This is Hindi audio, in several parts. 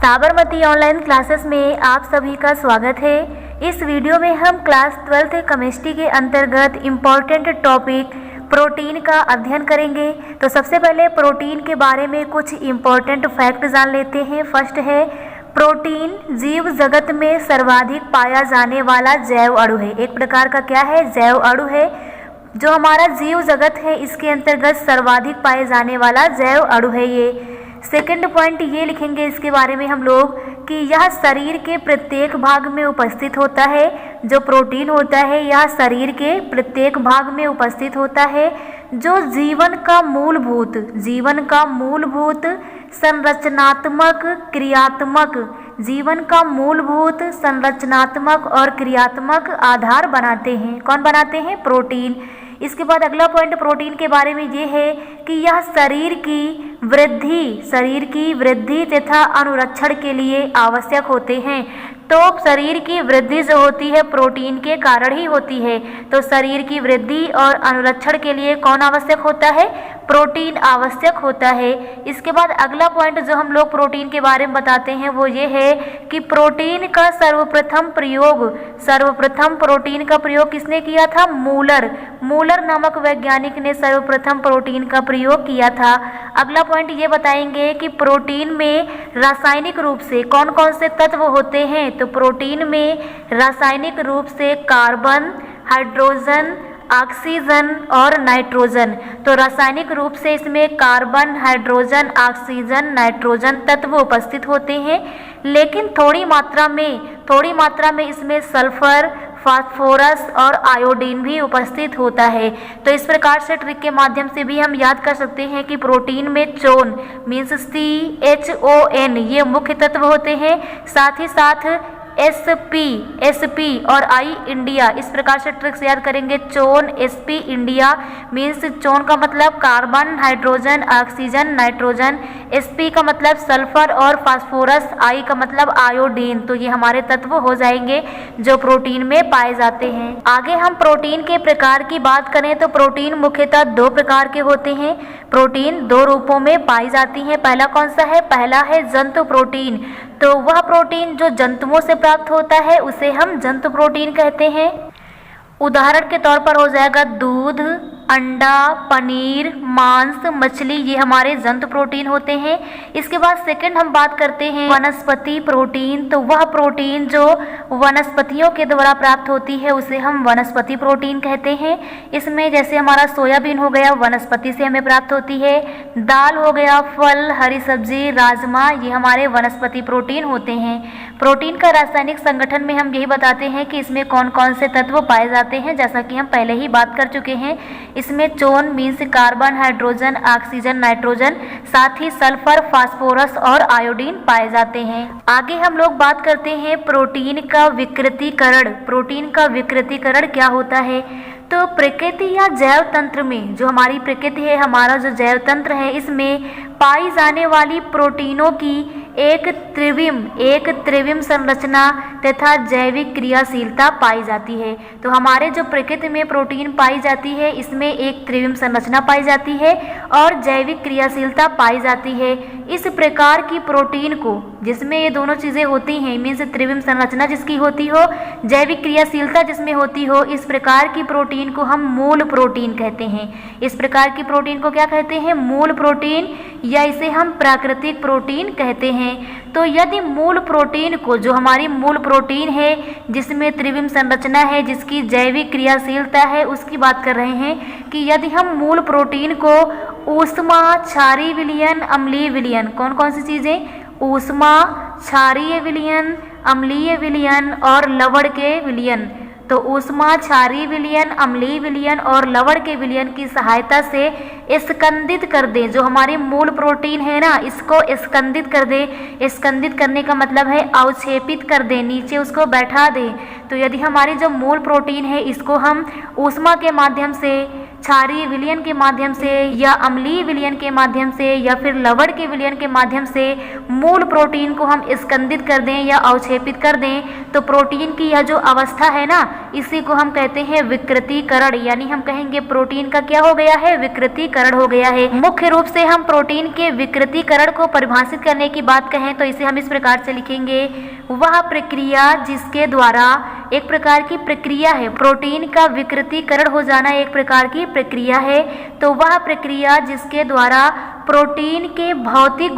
साबरमती ऑनलाइन क्लासेस में आप सभी का स्वागत है। इस वीडियो में हम क्लास 12th केमिस्ट्री के अंतर्गत इम्पॉर्टेंट टॉपिक प्रोटीन का अध्ययन करेंगे। तो सबसे पहले प्रोटीन के बारे में कुछ इम्पॉर्टेंट फैक्ट जान लेते हैं। फर्स्ट है, प्रोटीन जीव जगत में सर्वाधिक पाया जाने वाला जैव अणु है। एक प्रकार का क्या है? जैव अणु है। जो हमारा जीव जगत है इसके अंतर्गत सर्वाधिक पाए जाने वाला जैव अणु है ये। सेकंड पॉइंट ये लिखेंगे इसके बारे में हम लोग कि यह शरीर के प्रत्येक भाग में उपस्थित होता है। जो प्रोटीन होता है यह शरीर के प्रत्येक भाग में उपस्थित होता है। जो जीवन का मूलभूत संरचनात्मक और क्रियात्मक आधार बनाते हैं। कौन बनाते हैं? प्रोटीन। इसके बाद अगला पॉइंट प्रोटीन के बारे में ये है कि यह शरीर की वृद्धि तथा अनुरक्षण के लिए आवश्यक होते हैं। तो शरीर की वृद्धि जो होती है प्रोटीन के कारण ही होती है। तो शरीर की वृद्धि और अनुरक्षण के लिए कौन आवश्यक होता है? प्रोटीन आवश्यक होता है। इसके बाद अगला पॉइंट जो हम लोग प्रोटीन के बारे में बताते हैं वो ये है कि प्रोटीन का सर्वप्रथम प्रोटीन का प्रयोग किसने किया था? मूलर नामक वैज्ञानिक ने सर्वप्रथम प्रोटीन का प्रयोग किया था। अगला पॉइंट ये बताएंगे कि प्रोटीन में रासायनिक रूप से कौन कौन से तत्व होते हैं। तो प्रोटीन में रासायनिक रूप से कार्बन, हाइड्रोजन, ऑक्सीजन और नाइट्रोजन। तो रासायनिक रूप से इसमें कार्बन, हाइड्रोजन, ऑक्सीजन, नाइट्रोजन तत्व उपस्थित होते हैं। लेकिन थोड़ी मात्रा में इसमें सल्फर, फास्फोरस और आयोडीन भी उपस्थित होता है। तो इस प्रकार से ट्रिक के माध्यम से भी हम याद कर सकते हैं कि प्रोटीन में चोन मीन्स CHON ये मुख्य तत्व होते हैं। साथ ही साथ SP और I इंडिया, इस प्रकार से ट्रिक्स याद करेंगे। चोन, SP इंडिया मीन्स चोन का मतलब carbon, hydrogen, oxygen, nitrogen, SP का मतलब सल्फर और फास्फोरस, I का मतलब आयोडीन। तो ये हमारे तत्व हो जाएंगे जो प्रोटीन में पाए जाते हैं। आगे हम प्रोटीन के प्रकार की बात करें तो प्रोटीन मुख्यतः दो प्रकार के होते हैं। प्रोटीन दो रूपों में पाई जाती हैं। पहला कौन सा है? पहला है जंतु प्रोटीन। तो वह प्रोटीन जो जंतुओं से प्राप्त होता है उसे हम जंतु प्रोटीन कहते हैं। उदाहरण के तौर पर हो जाएगा दूध, अंडा, पनीर, मांस, मछली, ये हमारे जंतु प्रोटीन होते हैं। इसके बाद सेकंड हम बात करते हैं वनस्पति प्रोटीन। तो वह प्रोटीन जो वनस्पतियों के द्वारा प्राप्त होती है उसे हम वनस्पति प्रोटीन कहते हैं। इसमें जैसे हमारा सोयाबीन हो गया, वनस्पति से हमें प्राप्त होती है। दाल हो गया, फल, हरी सब्जी, राजमा, ये हमारे वनस्पति प्रोटीन होते हैं। प्रोटीन का रासायनिक संगठन में हम यही बताते हैं कि इसमें कौन कौन से तत्व पाए जाते हैं, जैसा कि हम पहले ही बात कर चुके हैं। इसमें CHON means carbon, hydrogen, oxygen, nitrogen, साथ ही सल्फर, फास्फोरस और आयोडीन पाए जाते हैं। आगे हम लोग बात करते हैं प्रोटीन का विकृतीकरण। प्रोटीन का विकृतीकरण क्या होता है? तो प्रकृति या जैव तंत्र में, जो हमारी प्रकृति है, हमारा जो जैव तंत्र है, इसमें पाई जाने वाली प्रोटीनों की एक त्रिविम संरचना तथा जैविक क्रियाशीलता पाई जाती है। तो हमारे जो प्रकृति में प्रोटीन पाई जाती है इसमें एक त्रिविम संरचना पाई जाती है और जैविक क्रियाशीलता पाई जाती है। इस प्रकार की प्रोटीन को, जिसमें ये दोनों चीज़ें होती हैं, मीन्स त्रिविम संरचना जिसकी होती हो, जैविक क्रियाशीलता जिसमें होती हो, इस प्रकार की प्रोटीन को हम मूल प्रोटीन कहते हैं। इस प्रकार की प्रोटीन को क्या कहते हैं? मूल प्रोटीन, या इसे हम प्राकृतिक प्रोटीन कहते हैं। तो यदि मूल प्रोटीन को, जो हमारी मूल प्रोटीन है जिसमें त्रिविम संरचना है, जिसकी जैविक क्रियाशीलता है, उसकी बात कर रहे हैं कि यदि हम मूल प्रोटीन को ऊष्मा, क्षारीय विलयन, अम्लीय विलयन, कौन कौन सी चीज़ें? ऊष्मा, क्षारीय विलयन, अम्लीय विलयन और लवण के विलयन। तो ऊष्मा, क्षारीय विलयन, अम्लीय विलयन और लवण के विलयन की सहायता से स्कंदित कर दें। जो हमारी मूल प्रोटीन है ना, इसको स्कंदित कर दें। स्कंदित करने का मतलब है अवक्षेपित कर दें, नीचे उसको बैठा दें। तो यदि हमारी जो मूल प्रोटीन है इसको हम ऊष्मा के माध्यम से, क्षारीय विलयन के माध्यम से या अम्लीय विलयन के माध्यम से या फिर लवण के विलयन के माध्यम से मूल प्रोटीन को हम स्कंदित कर दें या अवक्षेपित कर दें तो प्रोटीन की यह जो अवस्था है ना, इसी को हम कहते हैं विकृतीकरण, यानी हम कहेंगे प्रोटीन का क्या हो गया है, विकृतीकरण हो गया है। मुख्य रूप से हम प्रोटीन के विकृतीकरण को परिभाषित करने की बात कहें तो इसे हम इस प्रकार से लिखेंगे, वह प्रक्रिया जिसके द्वारा, एक प्रकार की प्रक्रिया है, प्रोटीन का विकृतीकरण हो जाना एक प्रकार की प्रक्रिया है, तो वह प्रक्रिया जिसके द्वारा प्रोटीन के भौतिक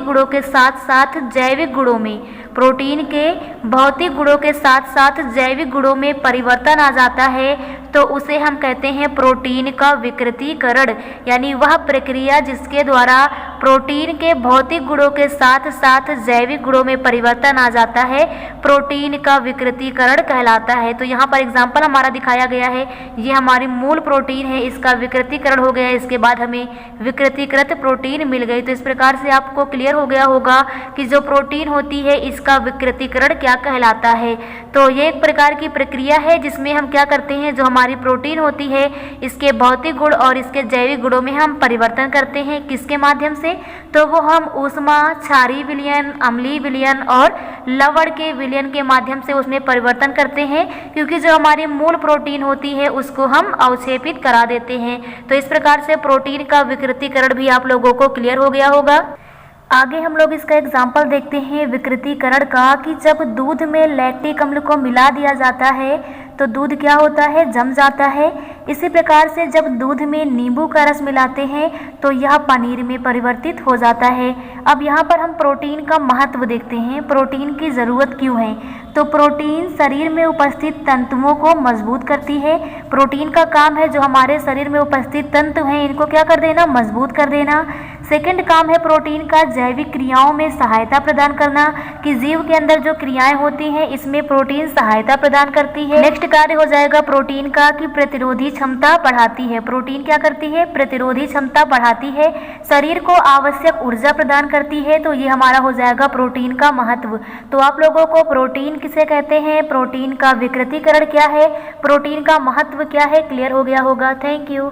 गुणों के साथ साथ जैविक गुणों में, प्रोटीन के भौतिक गुणों के साथ साथ जैविक गुणों में परिवर्तन आ जाता है तो उसे हम कहते हैं प्रोटीन का विकृतीकरण, यानी वह प्रक्रिया जिसके द्वारा प्रोटीन के भौतिक गुणों के साथ साथ जैविक गुणों में परिवर्तन आ जाता है, प्रोटीन का विकृतीकरण कहलाता है। तो यहाँ पर एग्जाम्पल हमारा दिखाया गया है, ये हमारी मूल प्रोटीन है, इसका विकृतीकरण हो गया, इसके बाद हमें विकृतीकृत प्रोटीन मिल गई। तो इस प्रकार से आपको क्लियर हो गया होगा कि जो प्रोटीन होती है इसका विकृतीकरण क्या कहलाता है। तो ये एक प्रकार की प्रक्रिया है जिसमें हम क्या करते हैं, जो हमारी प्रोटीन होती है इसके भौतिक गुण और इसके जैविक गुणों में हम परिवर्तन करते हैं, किसके माध्यम से, तो वो हम ऊष्मा, क्षारीय विलयन, अम्लीय विलयन और लवण के विलयन के माध्यम से उसमें परिवर्तन करते हैं, क्योंकि जो हमारी मूल प्रोटीन होती है उसको हम अवक्षेपित करा देते हैं। तो इस प्रकार से प्रोटीन का विकृतीकरण भी आप लोगों को क्लियर हो गया होगा। आगे हम लोग इसका एग्जाम्पल देखते हैं विकृतीकरण का, कि जब दूध में लैक्टिक अम्ल को मिला दिया जाता है तो दूध क्या होता है, जम जाता है। इसी प्रकार से जब दूध में नींबू का रस मिलाते हैं तो यह पनीर में परिवर्तित हो जाता है। अब यहाँ पर हम प्रोटीन का महत्व देखते हैं, प्रोटीन की ज़रूरत क्यों है। तो प्रोटीन शरीर में उपस्थित तंतुओं को मजबूत करती है। प्रोटीन का काम है जो हमारे शरीर में उपस्थित तंतु हैं इनको क्या कर देना, मजबूत कर देना। सेकंड काम है प्रोटीन का जैविक क्रियाओं में सहायता प्रदान करना, कि जीव के अंदर जो क्रियाएं होती हैं इसमें प्रोटीन सहायता प्रदान करती है। नेक्स्ट कार्य हो जाएगा प्रोटीन का कि प्रतिरोधी क्षमता बढ़ाती है। प्रोटीन क्या करती है, प्रतिरोधी क्षमता बढ़ाती है, शरीर को आवश्यक ऊर्जा प्रदान करती है। तो ये हमारा हो जाएगा प्रोटीन का महत्व। तो आप लोगों को प्रोटीन किसे कहते हैं, प्रोटीन का विकृतीकरण क्या है, प्रोटीन का महत्व क्या है, क्लियर हो गया होगा। Thank you.